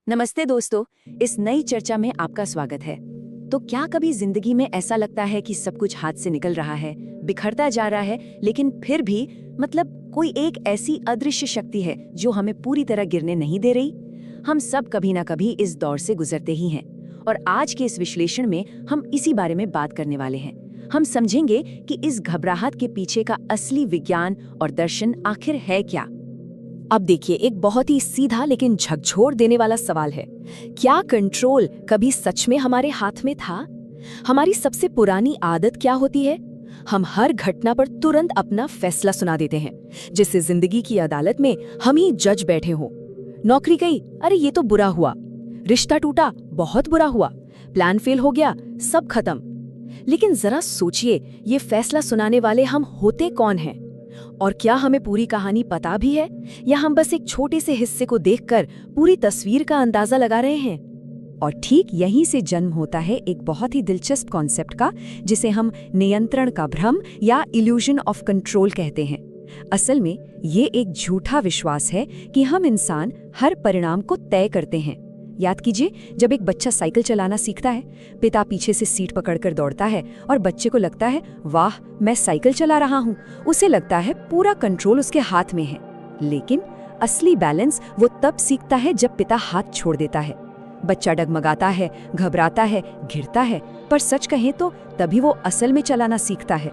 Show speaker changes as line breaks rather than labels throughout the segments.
नमस्ते दोस्तों, इस नई चर्चा में आपका स्वागत है। तो क्या कभी जिंदगी में ऐसा लगता है कि सब कुछ हाथ से निकल रहा है, बिखरता जा रहा है, लेकिन फिर भी कोई एक ऐसी अदृश्य शक्ति है जो हमें पूरी तरह गिरने नहीं दे रही? हम सब कभी ना कभी इस दौर से गुजरते ही हैं और आज के इस विश्लेषण में हम इसी बारे में बात करने वाले हैं। हम समझेंगे कि इस घबराहट के पीछे का असली विज्ञान और दर्शन आखिर है क्या।
अब देखिए, एक बहुत ही सीधा लेकिन झकझोर देने वाला सवाल है। क्या कंट्रोल कभी सच में हमारे हाथ में था? हमारी सबसे पुरानी आदत क्या होती है? हम हर घटना पर तुरंत अपना फैसला सुना देते हैं, जिससे जिंदगी की अदालत में हम ही जज बैठे हों। नौकरी गई, अरे ये तो बुरा हुआ। रिश्ता टूटा, बहुत बुरा हुआ। प्लान फेल हो गया, सब खत्म। लेकिन जरा सोचिए, ये फैसला सुनाने वाले हम होते कौन हैं? और क्या हमें पूरी कहानी पता भी है, या हम बस एक छोटे से हिस्से को देखकर पूरी तस्वीर का अंदाजा लगा रहे हैं?
और ठीक यहीं से जन्म होता है एक बहुत ही दिलचस्प कॉन्सेप्ट का, जिसे हम नियंत्रण का भ्रम या इल्यूजन ऑफ कंट्रोल कहते हैं। असल में ये एक झूठा विश्वास है कि हम इंसान हर परिणाम को तय करते हैं। याद कीजिए, जब एक बच्चा साइकिल चलाना सीखता है, पिता पीछे से सीट पकड़कर दौड़ता है और बच्चे को लगता है वाह, मैं साइकिल चला रहा हूँ। उसे लगता है पूरा कंट्रोल उसके हाथ में है। लेकिन असली बैलेंस वो तब सीखता है जब पिता हाथ छोड़ देता है। बच्चा डगमगाता है, घबराता है, गिरता है, पर सच कहें तो तभी वो असल में चलाना सीखता है।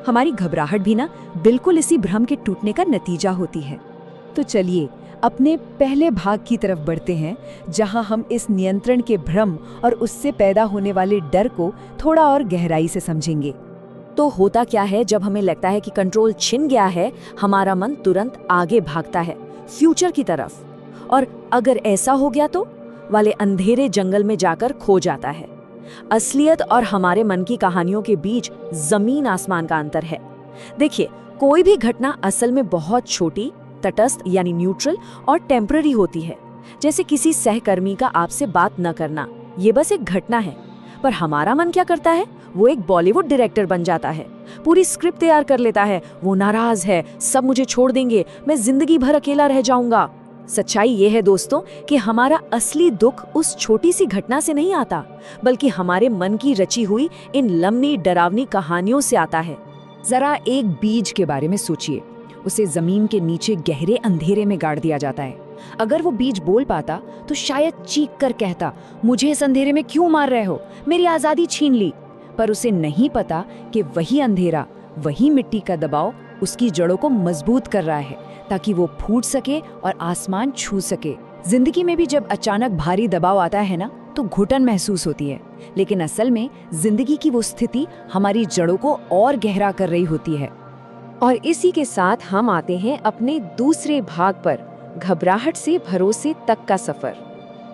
हमारी घबराहट भी ना बिल्कुल इसी भ्रम के टूटने का नतीजा होती है। तो चलिए अपने पहले भाग की तरफ बढ़ते हैं, जहां हम इस नियंत्रण के भ्रम और उससे पैदा होने वाले डर को थोड़ा और गहराई से समझेंगे।
तो होता क्या है, जब हमें लगता है कि कंट्रोल छिन गया है, हमारा मन तुरंत आगे भागता है, फ्यूचर की तरफ। और अगर ऐसा हो गया तो वाले अंधेरे जंगल में जाकर खो जाता है। असलियत और हमारे मन की कहानियों के बीच जमीन आसमान का अंतर है। देखिए, कोई भी घटना असल में बहुत छोटी, तटस्थ यानी न्यूट्रल और टेम्पररी होती है। जैसे किसी सहकर्मी का आपसे बात न करना, ये बस एक घटना है। पर हमारा मन क्या करता है? वो एक बॉलीवुड डायरेक्टर बन जाता है, पूरी स्क्रिप्ट तैयार कर लेता है। वो नाराज है, सब मुझे छोड़ देंगे, मैं जिंदगी भर अकेला रह जाऊंगा। सच्चाई ये है दोस्तों कि हमारा असली दुख उस छोटी सी घटना से नहीं आता, बल्कि हमारे मन की रची हुई इन लंबी डरावनी कहानियों से आता है।
जरा एक बीज के बारे में सोचिए। उसे जमीन के नीचे गहरे अंधेरे में गाड़ दिया जाता है। अगर वो बीज बोल पाता तो शायद चीख कर कहता, मुझे इस अंधेरे में क्यों मार रहे हो, मेरी आजादी छीन ली। पर उसे नहीं पता कि वही अंधेरा, वही मिट्टी का दबाव उसकी जड़ों को मजबूत कर रहा है, ताकि वो फूट सके और आसमान छू सके। जिंदगी में भी जब अचानक भारी दबाव आता है ना, तो घुटन महसूस होती है। लेकिन असल में जिंदगी की वो स्थिति हमारी जड़ों को और गहरा कर रही होती है। और इसी के साथ हम आते हैं अपने दूसरे भाग पर, घबराहट से भरोसे तक का सफर।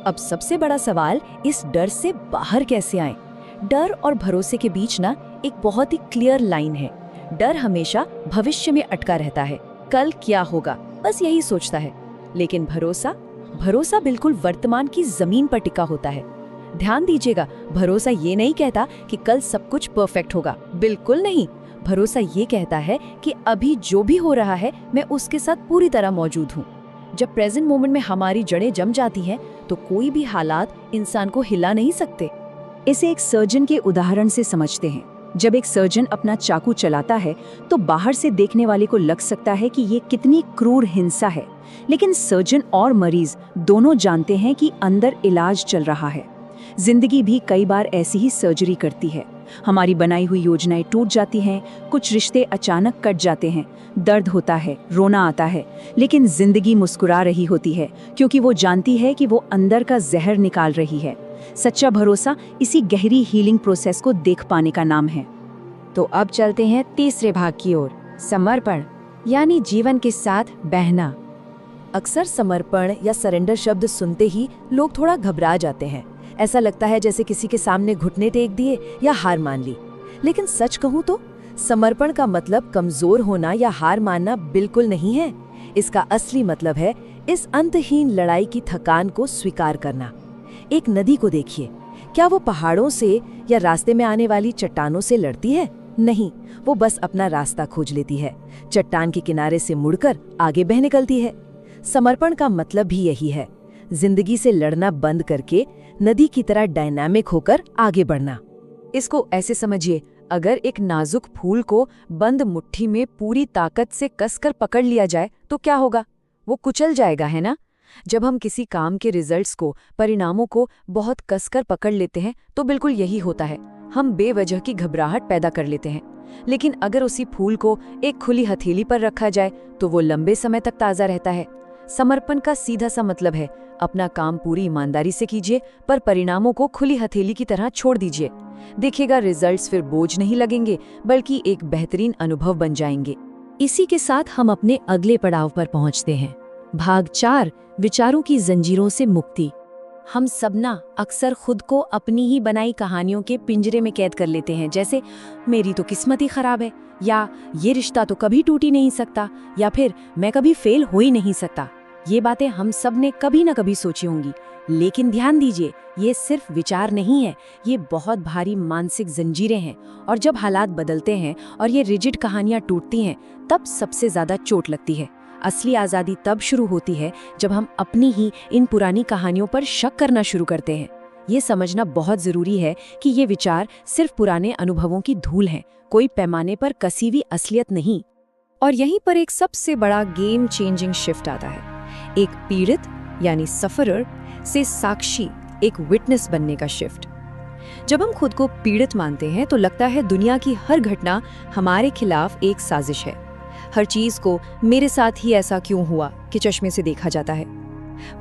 अब सबसे बड़ा सवाल, इस डर से बाहर कैसे आएं? डर और भरोसे के बीच ना एक बहुत ही क्लियर लाइन है। डर हमेशा भविष्य में अटका रहता है, कल क्या होगा, बस यही सोचता है। लेकिन भरोसा बिल्कुल वर्तमान की जमीन पर टिका होता है। ध्यान दीजिएगा, भरोसा ये नहीं कहता कि कल सब कुछ परफेक्ट होगा, बिल्कुल नहीं। भरोसा ये कहता है कि अभी जो भी हो रहा है, मैं उसके साथ पूरी तरह मौजूद हूँ। जब प्रेजेंट मोमेंट में हमारी जड़ें जम जाती हैं, तो कोई भी हालात इंसान को हिला नहीं सकते। इसे एक सर्जन के उदाहरण से समझते हैं। जब एक सर्जन अपना चाकू चलाता है, तो बाहर से देखने वाले को लग सकता है कि ये कितनी क्रूर हिंसा है, लेकिन सर्जन और मरीज दोनों जानते हैं कि अंदर इलाज चल रहा है। जिंदगी भी कई बार ऐसी ही सर्जरी करती है। हमारी बनाई हुई योजनाएं टूट जाती हैं, कुछ रिश्ते अचानक कट जाते हैं, दर्द होता है, रोना आता है, लेकिन जिंदगी मुस्कुरा रही होती है, क्योंकि वो जानती है कि वो अंदर का जहर निकाल रही है। सच्चा भरोसा इसी गहरी हीलिंग प्रोसेस को देख पाने का नाम है। तो अब चलते हैं तीसरे भाग की ओर, समर्पण यानी जीवन के साथ बहना।
अक्सर समर्पण या सरेंडर शब्द सुनते ही लोग थोड़ा घबरा जाते हैं। ऐसा लगता है जैसे किसी के सामने घुटने टेक दिए या हार मान ली। लेकिन सच कहूं तो समर्पण का मतलब कमजोर होना या हार मानना बिल्कुल नहीं है। इसका असली मतलब है इस अंतहीन लड़ाई की थकान को स्वीकार करना। एक नदी को देखिए, क्या वो पहाड़ों से या रास्ते में आने वाली चट्टानों से लड़ती है? नहीं, वो बस अपना रास्ता खोज लेती है, चट्टान के किनारे से मुड़कर आगे बह निकलती है। समर्पण का मतलब भी यही है। जिंदगी से लड़ना बंद करके नदी की तरह डायनामिक होकर आगे बढ़ना।
इसको ऐसे समझिए, अगर एक नाजुक फूल को बंद मुट्ठी में पूरी ताकत से कसकर पकड़ लिया जाए तो क्या होगा? वो कुचल जाएगा, है ना? जब हम किसी काम के रिजल्ट्स को, परिणामों को बहुत कसकर पकड़ लेते हैं तो बिल्कुल यही होता है, हम बेवजह की घबराहट पैदा कर लेते हैं। लेकिन अगर उसी फूल को एक खुली हथेली पर रखा जाए तो वो लंबे समय तक ताज़ा रहता है। समर्पण का सीधा सा मतलब है, अपना काम पूरी ईमानदारी से कीजिए पर परिणामों को खुली हथेली की तरह छोड़ दीजिए। देखिएगा, रिजल्ट्स फिर बोझ नहीं लगेंगे बल्कि एक बेहतरीन अनुभव बन जाएंगे।
इसी के साथ हम अपने अगले पड़ाव पर पहुंचते हैं। भाग 4, विचारों की जंजीरों से मुक्ति। हम सब ना अक्सर खुद को अपनी ही बनाई कहानियों के पिंजरे में कैद कर लेते हैं, जैसे मेरी तो किस्मत ही खराब है, या ये रिश्ता तो कभी टूट ही नहीं सकता, या फिर मैं कभी फेल हो ही नहीं सकता। ये बातें हम सब ने कभी ना कभी सोची होंगी, लेकिन ध्यान दीजिए, ये सिर्फ विचार नहीं है, ये बहुत भारी मानसिक जंजीरें हैं। और जब हालात बदलते हैं और ये रिजिड कहानियां टूटती हैं, तब सबसे ज्यादा चोट लगती है। असली आज़ादी तब शुरू होती है जब हम अपनी ही इन पुरानी कहानियों पर शक करना शुरू करते हैं। ये समझना बहुत ज़रूरी है कि ये विचार सिर्फ पुराने अनुभवों की धूल हैं, कोई पैमाने पर कसी हुई असलियत नहीं।
और यहीं पर एक सबसे बड़ा गेम चेंजिंग शिफ्ट आता है, एक पीड़ित यानी सफरर से साक्षी, एक विटनेस बनने का शिफ्ट। जब हम खुद को पीड़ित मानते हैं तो लगता है दुनिया की हर घटना हमारे खिलाफ एक साजिश है। हर चीज को मेरे साथ ही ऐसा क्यों हुआ के चश्मे से देखा जाता है।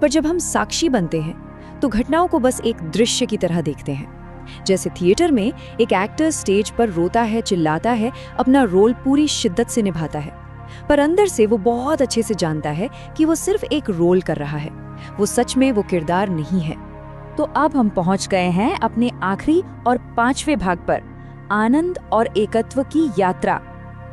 पर जब हम साक्षी बनते हैं तो घटनाओं को बस एक दृश्य की तरह देखते हैं। जैसे थिएटर में एक एक्टर स्टेज पर रोता है, चिल्लाता है, अपना रोल पूरी शिद्दत से निभाता है, पर अंदर से वो बहुत अच्छे से जानता है कि वो सिर्फ एक रोल कर रहा है, वो सच में वो किरदार नहीं है। तो अब हम पहुंच गए हैं अपने आखिरी और 5वें भाग पर, आनंद और एकत्व की यात्रा।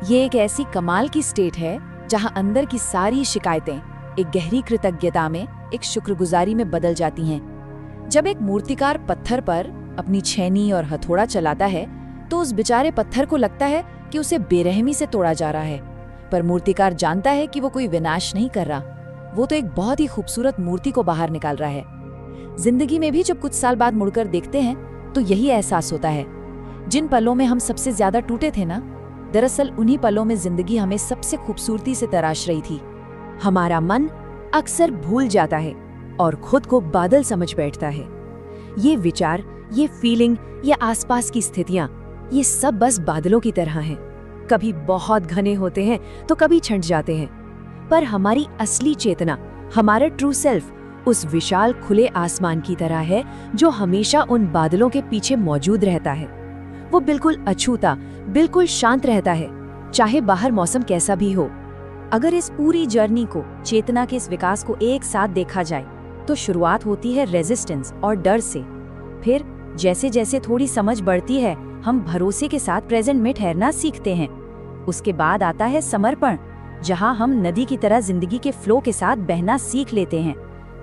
ये एक ऐसी कमाल की स्टेट है जहां अंदर की सारी शिकायतें एक गहरी कृतज्ञता में, एक शुक्रगुजारी में बदल जाती हैं। जब एक मूर्तिकार पत्थर पर अपनी छेनी और हथौड़ा चलाता है तो उस बेचारे पत्थर को लगता है कि उसे बेरहमी से तोड़ा जा रहा है, पर मूर्तिकार जानता है कि वो कोई विनाश नहीं कर रहा, वो तो एक बहुत ही खूबसूरत मूर्ति को बाहर निकाल रहा है। जिंदगी में भी जब कुछ साल बाद मुड़कर देखते हैं तो यही एहसास होता है। जिन पलों में हम सबसे ज्यादा टूटे थे ना, दरअसल उन्हीं पलों में जिंदगी हमें सबसे खूबसूरती से तराश रही थी।
हमारा मन अक्सर भूल जाता है और खुद को बादल समझ बैठता है। ये विचार, ये फीलिंग, ये आसपास की स्थितियां, ये सब बस बादलों की तरह हैं। कभी बहुत घने होते हैं तो कभी छंट जाते हैं, पर हमारी असली चेतना, हमारा ट्रू सेल्फ उस विशाल खुले आसमान की तरह है जो हमेशा उन बादलों के पीछे मौजूद रहता है। वो बिल्कुल अछूता, बिल्कुल शांत रहता है, चाहे बाहर मौसम कैसा भी हो। अगर इस पूरी जर्नी को, चेतना के इस विकास को एक साथ देखा जाए तो शुरुआत होती है रेजिस्टेंस और डर से। फिर जैसे जैसे थोड़ी समझ बढ़ती है, हम भरोसे के साथ प्रेजेंट में ठहरना सीखते हैं। उसके बाद आता है समर्पण, जहां हम नदी की तरह जिंदगी के फ्लो के साथ बहना सीख लेते हैं।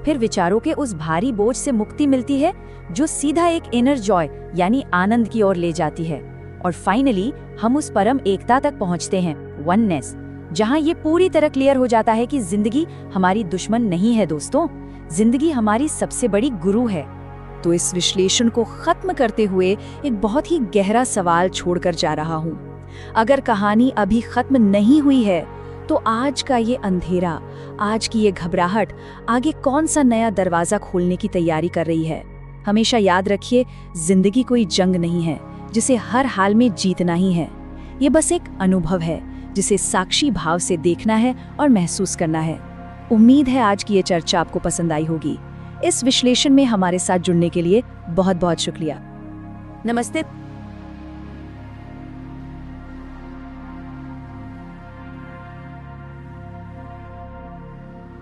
फिर विचारों के उस भारी बोझ से मुक्ति मिलती है जो सीधा एक इनर जॉय यानी आनंद की ओर ले जाती है। और फाइनली हम उस परम एकता तक पहुंचते हैं, वननेस, जहां ये पूरी तरह क्लियर हो जाता है कि जिंदगी हमारी दुश्मन नहीं है दोस्तों, जिंदगी हमारी सबसे बड़ी गुरु है। तो इस विश्लेषण को खत्म करते हुए एक बहुत ही गहरा सवाल छोड़कर जा रहा हूँ। अगर कहानी अभी खत्म नहीं हुई है तो आज का ये अंधेरा, आज की ये घबराहट आगे कौन सा नया दरवाजा खोलने की तैयारी कर रही है। हमेशा याद रखिए, जिंदगी कोई जंग नहीं है जिसे हर हाल में जीतना ही है। ये बस एक अनुभव है जिसे साक्षी भाव से देखना है और महसूस करना है। उम्मीद है आज की ये चर्चा आपको पसंद आई होगी। इस विश्लेषण में हमारे साथ जुड़ने के लिए बहुत बहुत शुक्रिया। नमस्ते।